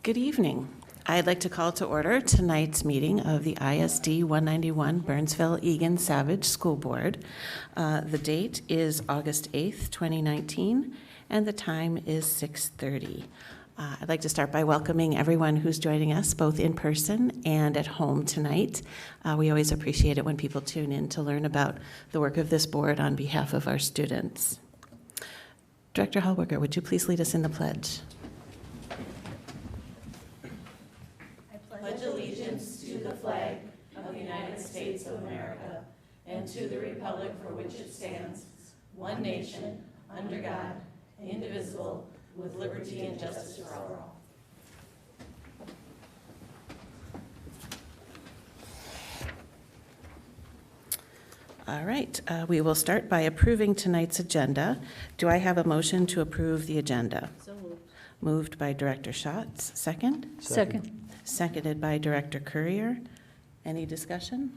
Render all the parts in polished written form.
Good evening. I'd like to call to order tonight's meeting of the ISD 191 Burnsville-Egan Savage School Board. The date is August 8th, 2019, and the time is 6:30. I'd like to start by welcoming everyone who's joining us both in person and at home tonight. We always appreciate it when people tune in to learn about the work of this board on behalf of our students. Director Hallberger, would you please lead us in the pledge? Pledge allegiance to the flag of the United States of America and to the republic for which it stands, one nation, under God, indivisible, with liberty and justice for all. All right, we will start by approving tonight's agenda. Do I have a motion to approve the agenda? So moved. Moved by Director Schatz. Second? Second. Seconded by Director Courier. Any discussion?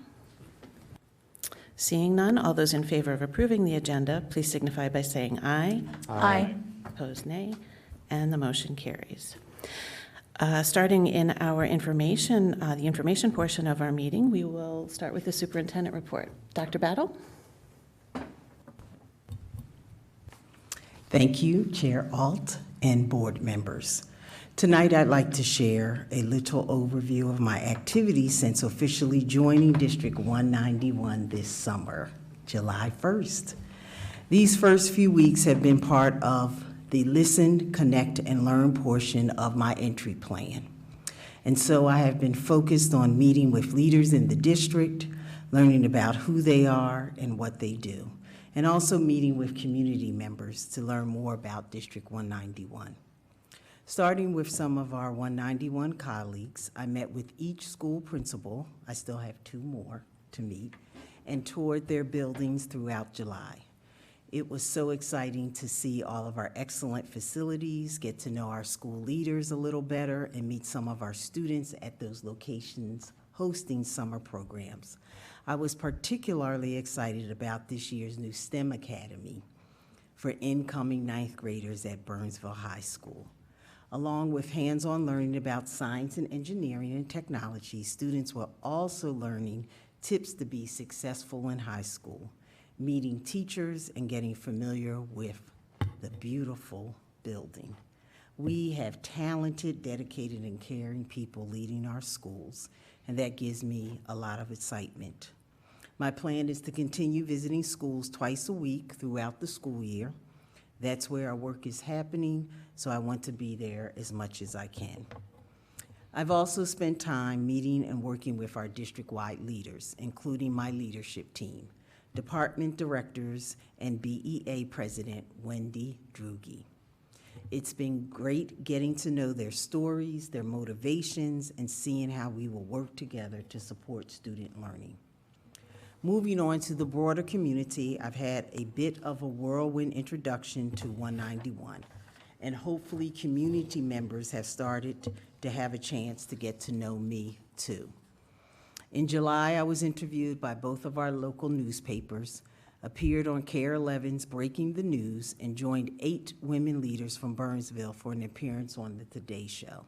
Seeing none, all those in favor of approving the agenda, please signify by saying aye. Aye. Opposed, nay. And the motion carries. Starting in our information, the information portion of our meeting, we will start with the Superintendent Report. Dr. Battle? Thank you, Chair Alt and board members. Tonight, I'd like to share a little overview of my activities since officially joining District 191 this summer, July 1st. These first few weeks have been part of the Listen, Connect, and Learn portion of my entry plan. And so I have been focused on meeting with leaders in the district, learning about who they are and what they do, and also meeting with community members to learn more about District 191. Starting with some of our 191 colleagues, I met with each school principal, I still have 2 more to meet, and toured their buildings throughout July. It was so exciting to see all of our excellent facilities, get to know our school leaders a little better, and meet some of our students at those locations hosting summer programs. I was particularly excited about this year's new STEM Academy for incoming 9th graders at Burnsville High School. Along with hands-on learning about science and engineering and technology, students were also learning tips to be successful in high school, meeting teachers and getting familiar with the beautiful building. We have talented, dedicated, and caring people leading our schools, and that gives me a lot of excitement. My plan is to continue visiting schools twice a week throughout the school year. That's where our work is happening, so I want to be there as much as I can. I've also spent time meeting and working with our district-wide leaders, including my leadership team, department directors, and BEA President Wendy Drugi. It's been great getting to know their stories, their motivations, and seeing how we will work together to support student learning. Moving on to the broader community, I've had a bit of a whirlwind introduction to 191, and hopefully community members have started to have a chance to get to know me too. In July, I was interviewed by both of our local newspapers, appeared on KARE 11's Breaking the News, and joined 8 women leaders from Burnsville for an appearance on the Today Show.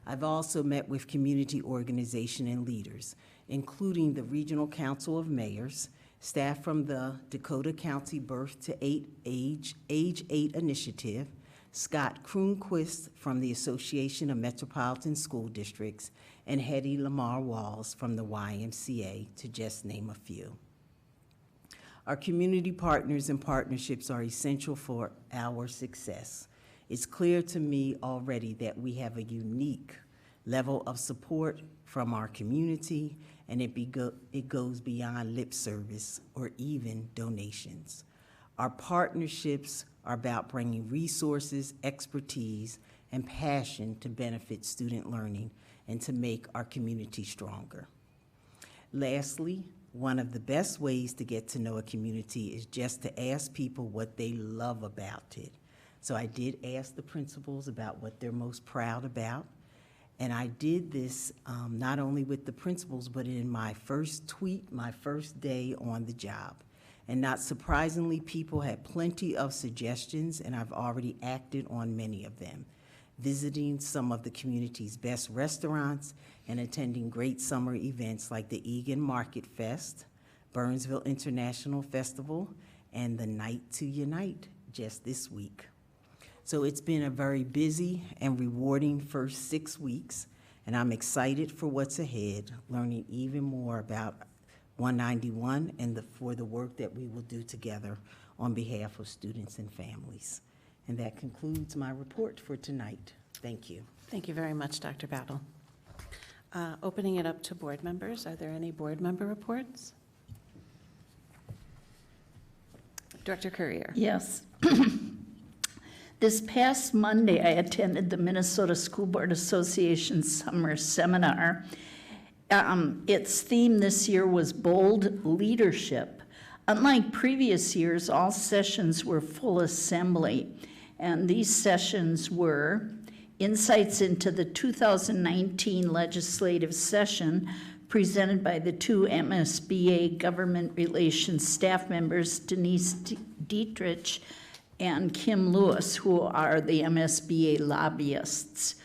I've also met with community organization and leaders, including the Regional Council of Mayors, staff from the Dakota County Birth to Age 8 Initiative, Scott Kroonquist from the Association of Metropolitan School Districts, and Hetty Lamar Walls from the YMCA, to just name a few. Our community partners and partnerships are essential for our success. It's clear to me already that we have a unique level of support from our community, and it goes beyond lip service or even donations. Our partnerships are about bringing resources, expertise, and passion to benefit student learning and to make our community stronger. Lastly, one of the best ways to get to know a community is just to ask people what they love about it. So I did ask the principals about what they're most proud about, and I did this not only with the principals, but in my first tweet, my first day on the job. And not surprisingly, people had plenty of suggestions, and I've already acted on many of them. visiting some of the community's best restaurants, and attending great summer events like the Egan Market Fest, Burnsville International Festival, and the Night to Unite just this week. So it's been a very busy and rewarding first 6 weeks, and I'm excited for what's ahead, learning even more about 191 and for the work that we will do together on behalf of students and families. And that concludes my report for tonight. Thank you. Thank you very much, Dr. Battle. Opening it up to board members, are there any board member reports? Director Courier. Yes. This past Monday, I attended the Minnesota School Board Association Summer Seminar. Its theme this year was Bold Leadership. Unlike previous years, all sessions were full assembly, and these sessions were insights into the 2019 legislative session presented by the two MSBA government relations staff members, Denise Dietrich and Kim Lewis, who are the MSBA lobbyists.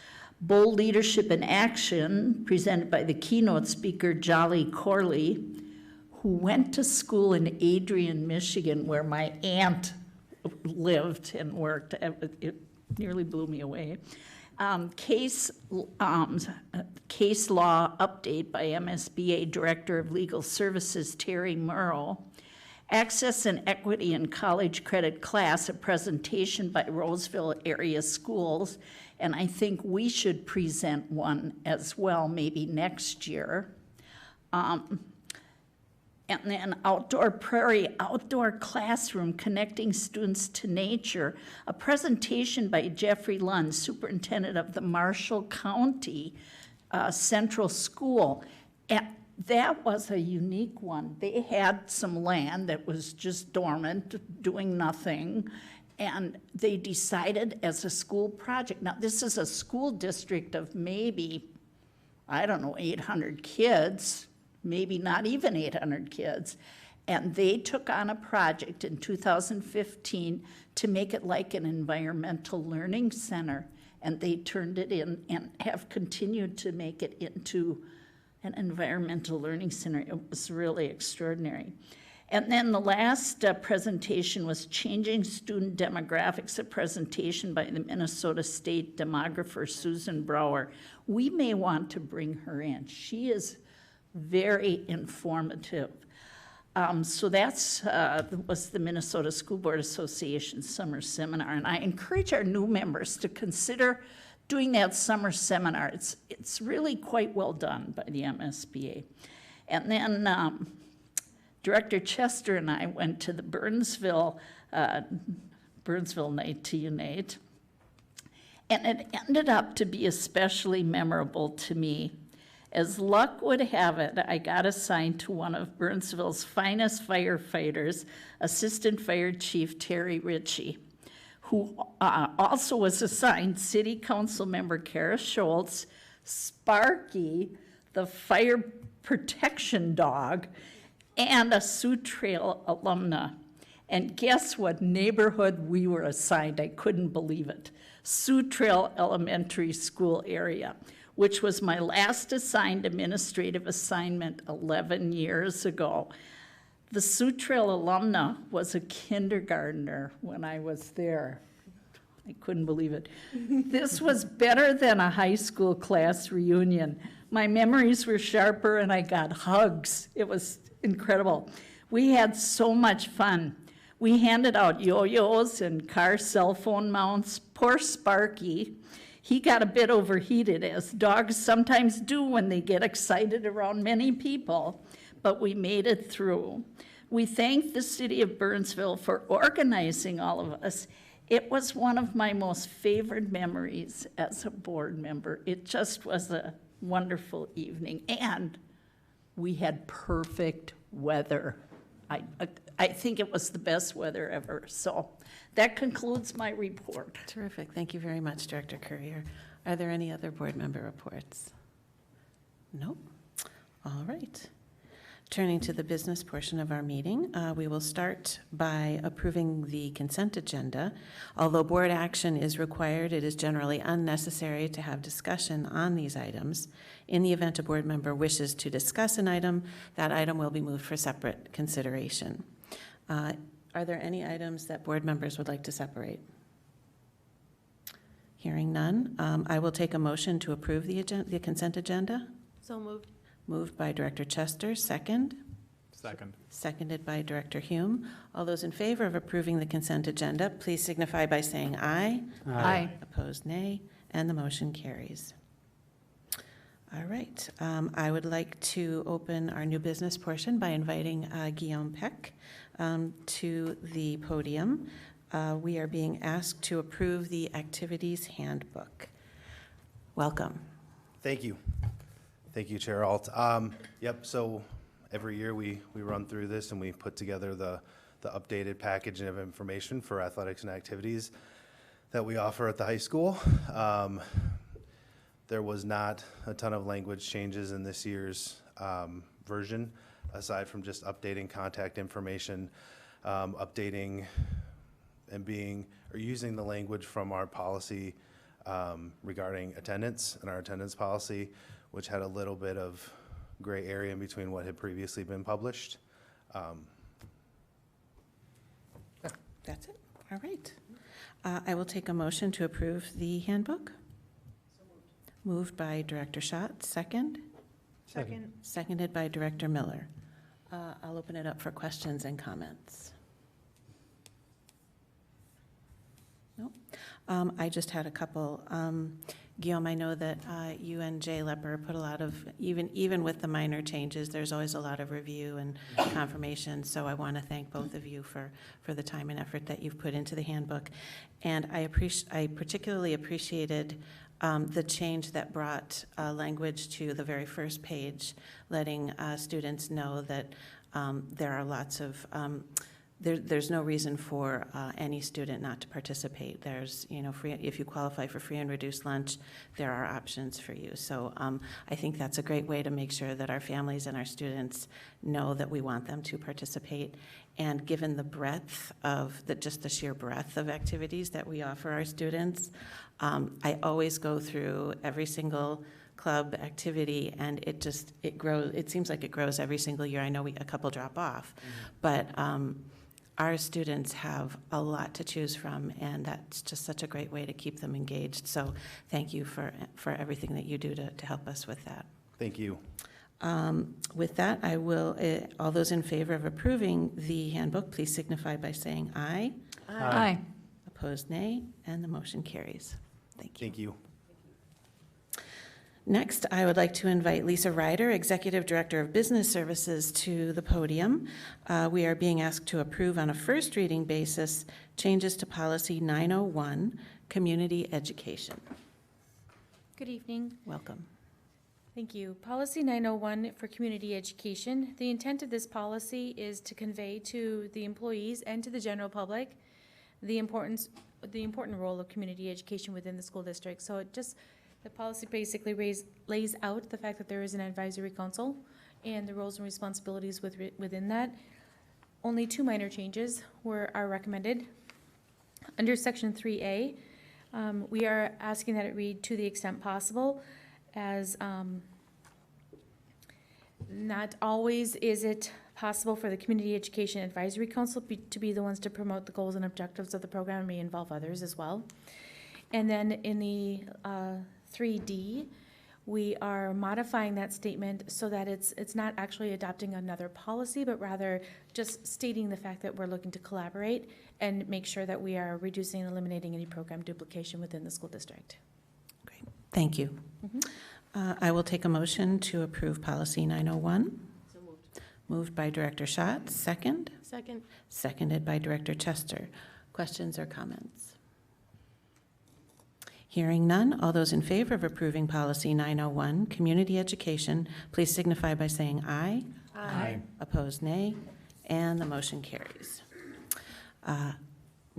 Bold Leadership in Action, presented by the keynote speaker, Jolly Corley, who went to school in Adrian, Michigan, where my aunt lived and worked. It nearly blew me away. Case law update by MSBA Director of Legal Services, Terry Murrow. Access and Equity in College Credit Class, a presentation by Roseville Area Schools, and I think we should present one as well, maybe next year. And then Outdoor Prairie, Outdoor Classroom, Connecting Students to Nature, a presentation by Jeffrey Lund, Superintendent of the Marshall County Central School. And that was a unique one. They had some land that was just dormant, doing nothing, and they decided as a school project. Now, this is a school district of maybe, I don't know, 800 kids, maybe not even 800 kids, and they took on a project in 2015 to make it like an environmental learning center, and they turned it in and have continued to make it into an environmental learning center. It was really extraordinary. And then the last presentation was Changing Student Demographics, a presentation by the Minnesota State demographer, Susan Brower. We may want to bring her in. She is very informative. So that's was the Minnesota School Board Association Summer Seminar, and I encourage our new members to consider doing that summer seminar. It's really quite well done by the MSBA. And then Director Chester and I went to the Burnsville Night to Unite, and it ended up to be especially memorable to me. As luck would have it, I got assigned to one of Burnsville's finest firefighters, Assistant Fire Chief Terry Ritchie, who also was assigned City Council member Kara Schultz, Sparky, the fire protection dog, and a Sioux Trail alumna. And guess what neighborhood we were assigned? I couldn't believe it. Sioux Trail Elementary School area, which was my last assigned administrative assignment 11 years ago. The Sioux Trail alumna was a kindergartner when I was there. I couldn't believe it. This was better than a high school class reunion. My memories were sharper and I got hugs. It was incredible. We had so much fun. We handed out yo-yos and car cell phone mounts. Poor Sparky, he got a bit overheated, as dogs sometimes do when they get excited around many people, but we made it through. We thank the city of Burnsville for organizing all of us. It was one of my most favorite memories as a board member. It just was a wonderful evening, and we had perfect weather. I think it was the best weather ever. So that concludes my report. Terrific. Thank you very much, Director Courier. Are there any other board member reports? Nope. All right. Turning to the business portion of our meeting, we will start by approving the consent agenda. Although board action is required, it is generally unnecessary to have discussion on these items. In the event a board member wishes to discuss an item, that item will be moved for separate consideration. Are there any items that board members would like to separate? Hearing none, I will take a motion to approve the consent agenda. So moved. Moved by Director Chester, second. Second. Seconded by Director Hume. All those in favor of approving the consent agenda, please signify by saying aye. Aye. Opposed, nay, and the motion carries. All right, I would like to open our new business portion by inviting Guillaume Peck to the podium. We are being asked to approve the activities handbook. Welcome. Thank you. Thank you, Chair Alt. Yep, so every year we run through this and we put together the updated package of information for athletics and activities that we offer at the high school. There was not a ton of language changes in this year's version, aside from just updating contact information, updating and using the language from our policy regarding attendance and our attendance policy, which had a little bit of gray area in between what had previously been published. That's it. All right. I will take a motion to approve the handbook. Moved by Director Schott, second. Second. Seconded by Director Miller. I'll open it up for questions and comments. Nope. I just had a couple. Guillaume, I know that you and Jay Lepper put a lot of, even with the minor changes, there's always a lot of review and confirmation. So I want to thank both of you for the time and effort that you've put into the handbook. And I particularly appreciated the change that brought language to the very first page, letting students know that there are lots of there's no reason for any student not to participate. There's, free, if you qualify for free and reduced lunch, there are options for you. So I think that's a great way to make sure that our families and our students know that we want them to participate. And given the breadth of, just the sheer breadth of activities that we offer our students, I always go through every single club activity, and it grows. It seems like it grows every single year. I know a couple drop off, but our students have a lot to choose from, and that's just such a great way to keep them engaged. So thank you for everything that you do to help us with that. Thank you. With that, I will, all those in favor of approving the handbook, please signify by saying aye. Aye. Opposed, nay, and the motion carries. Thank you. Thank you. Next, I would like to invite Lisa Ryder, Executive Director of Business Services, to the podium. We are being asked to approve on a first reading basis changes to Policy 901, Community Education. Good evening. Welcome. Thank you. Policy 901 for community education. The intent of this policy is to convey to the employees and to the general public the important role of community education within the school district. So the policy basically lays out the fact that there is an advisory council and the roles and responsibilities within that. Only two minor changes are recommended. Under Section 3A, we are asking that it read "to the extent possible," as not always is it possible for the Community Education Advisory Council to be the ones to promote the goals and objectives of the program, and may involve others as well. And then in the 3D, we are modifying that statement so that it's not actually adopting another policy, but rather just stating the fact that we're looking to collaborate and make sure that we are reducing and eliminating any program duplication within the school district. Great. Thank you. I will take a motion to approve Policy 901. So moved. Moved by Director Schott, second. Second. Seconded by Director Chester. Questions or comments? Hearing none, all those in favor of approving Policy 901, Community Education, please signify by saying aye. Aye. Opposed, nay, and the motion carries.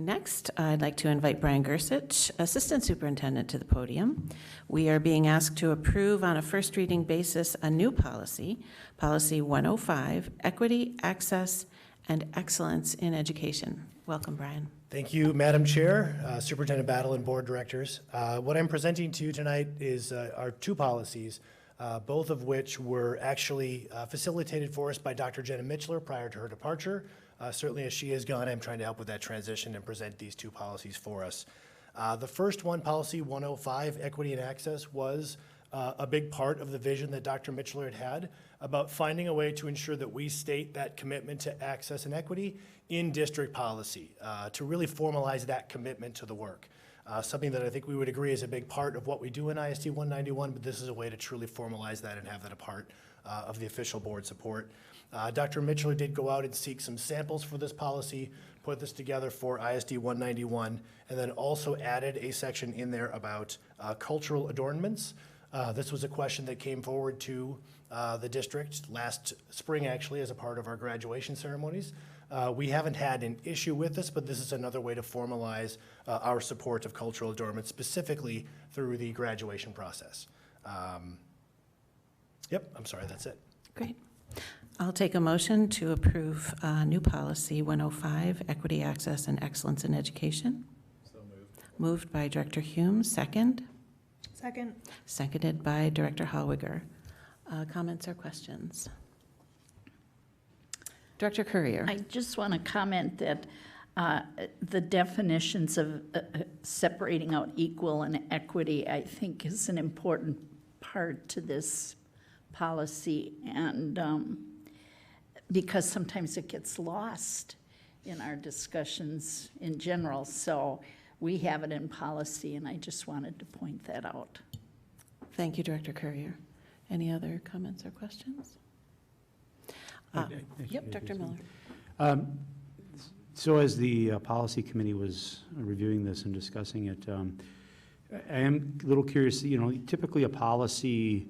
Next, I'd like to invite Brian Gersich, Assistant Superintendent, to the podium. We are being asked to approve on a first reading basis a new policy, Policy 105, Equity, Access, and Excellence in Education. Welcome, Brian. Thank you, Madam Chair, Superintendent Battle, and Board Directors. What I'm presenting to you tonight is our two policies, both of which were actually facilitated for us by Dr. Jenna Mitchler prior to her departure. Certainly as she is gone, I'm trying to help with that transition and present these two policies for us. The first one, Policy 105, Equity and Access, was a big part of the vision that Dr. Mitchler had about finding a way to ensure that we state that commitment to access and equity in district policy, to really formalize that commitment to the work. Something that I think we would agree is a big part of what we do in ISD 191, but this is a way to truly formalize that and have that a part of the official board support. Dr. Mitchell did go out and seek some samples for this policy, put this together for ISD 191, and then also added a section in there about cultural adornments. This was a question that came forward to the district last spring, actually, as a part of our graduation ceremonies. We haven't had an issue with this, but this is another way to formalize our support of cultural adornments, specifically through the graduation process. Yep, I'm sorry, that's it. Great. I'll take a motion to approve new policy 105, Equity, Access, and Excellence in Education. So moved. Moved by Director Hume, second. Second. Seconded by Director Hallwiger. Comments or questions? Director Courier. I just want to comment that the definitions of separating out equal and equity, I think, is an important part to this policy, and because sometimes it gets lost in our discussions in general. So we have it in policy, and I just wanted to point that out. Thank you, Director Courier. Any other comments or questions? Yep, Dr. Miller. So as the policy committee was reviewing this and discussing it, I am a little curious, typically a policy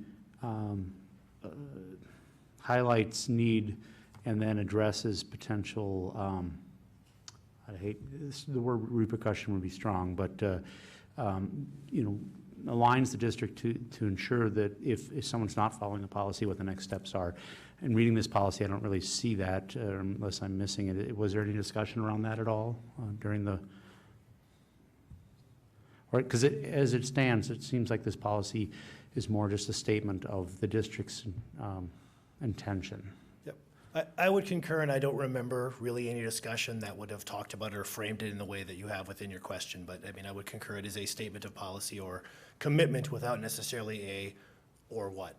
highlights need and then addresses potential, I hate this, the word repercussion would be strong, but aligns the district to ensure that if someone's not following the policy, what the next steps are. And reading this policy, I don't really see that unless I'm missing it. Was there any discussion around that at all during the, or because as it stands, it seems like this policy is more just a statement of the district's intention. Yep, I would concur, and I don't remember really any discussion that would have talked about it or framed it in the way that you have within your question, but I mean, I would concur it is a statement of policy or commitment without necessarily a or what.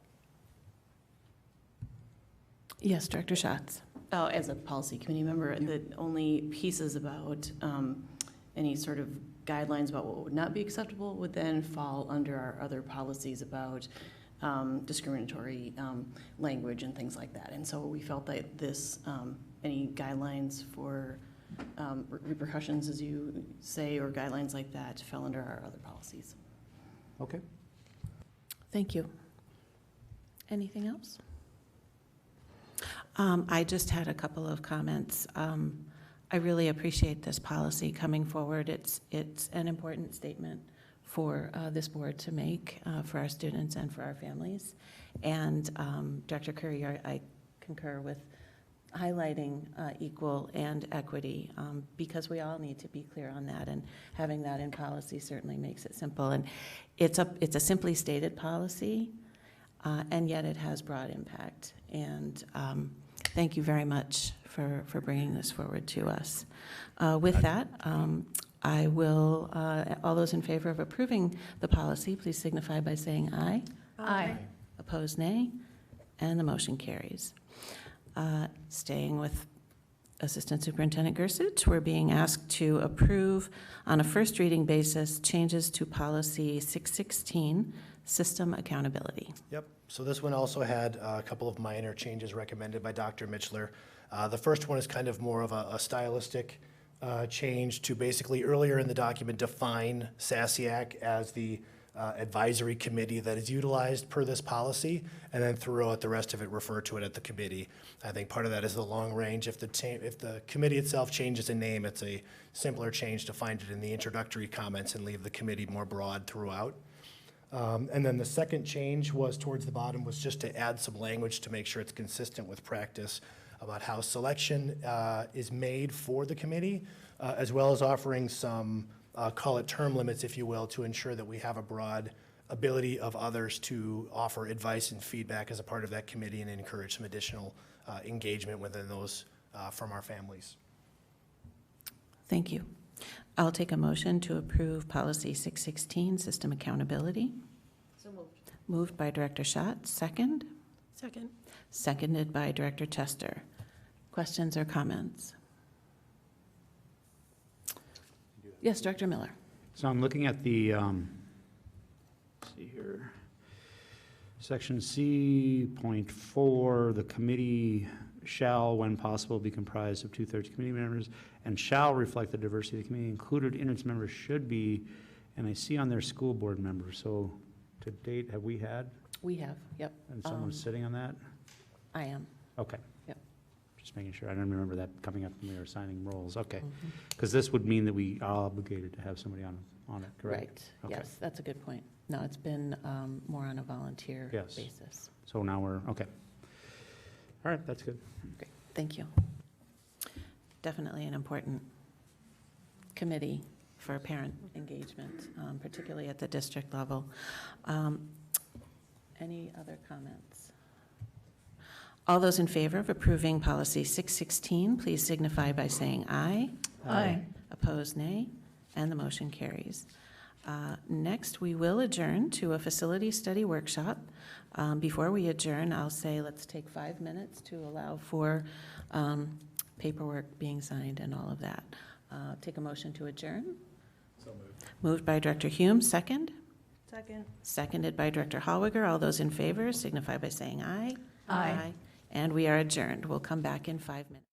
Yes, Director Schatz. Oh, as a policy committee member, the only pieces about any sort of guidelines about what would not be acceptable would then fall under our other policies about discriminatory language and things like that. And so we felt that this, any guidelines for repercussions, as you say, or guidelines like that fell under our other policies. Okay. Thank you. Anything else? I just had a couple of comments. I really appreciate this policy coming forward. It's an important statement for this board to make for our students and for our families. And Dr. Currier, I concur with highlighting equal and equity because we all need to be clear on that, and having that in policy certainly makes it simple. And it's a simply stated policy, and yet it has broad impact. And thank you very much for bringing this forward to us. With that, I will, all those in favor of approving the policy, please signify by saying aye. Aye. Opposed, nay. And the motion carries. Staying with Assistant Superintendent Gersich, we're being asked to approve on a first reading basis changes to policy 616, system accountability. Yep, so this one also had a couple of minor changes recommended by Dr. Mitchler. The first one is kind of more of a stylistic change to basically earlier in the document define SASIAC as the advisory committee that is utilized per this policy, and then throughout the rest of it, refer to it at the committee. I think part of that is the long range. If the committee itself changes in name, it's a simpler change to find it in the introductory comments and leave the committee more broad throughout. And then the second change was towards the bottom, was just to add some language to make sure it's consistent with practice about how selection is made for the committee, as well as offering some, call it term limits, if you will, to ensure that we have a broad ability of others to offer advice and feedback as a part of that committee and encourage some additional engagement within those from our families. Thank you. I'll take a motion to approve Policy 616, System Accountability. So moved. Moved by Director Schatz, second. Second. Seconded by Director Chester. Questions or comments? Yes, Director Miller. So I'm looking at the, let's see here, Section C.4, the committee shall, when possible, be comprised of 2/3 committee members and shall reflect the diversity of the committee. Included in its members should be, and I see on their school board members. So to date, have we had, We have, yep. and someone's sitting on that? I am. Okay. Yep. Just making sure. I don't remember that coming up when we were signing roles. Okay. Because this would mean that we are obligated to have somebody on it, correct? Right, Okay. yes, that's a good point. No, it's been more on a volunteer Yes. basis. So now we're, okay. All right, that's good. Great, thank you. Definitely an important committee for parent engagement, particularly at the district level. Any other comments? All those in favor of approving Policy 616, please signify by saying aye. Aye. Opposed, nay, and the motion carries. Next, we will adjourn to a facility study workshop. Before we adjourn, I'll say let's take 5 minutes to allow for paperwork being signed and all of that. Take a motion to adjourn. So moved. Moved by Director Hume, second. Second. Seconded by Director Hallwigger. All those in favor signify by saying aye. Aye. And we are adjourned. We'll come back in 5 minutes.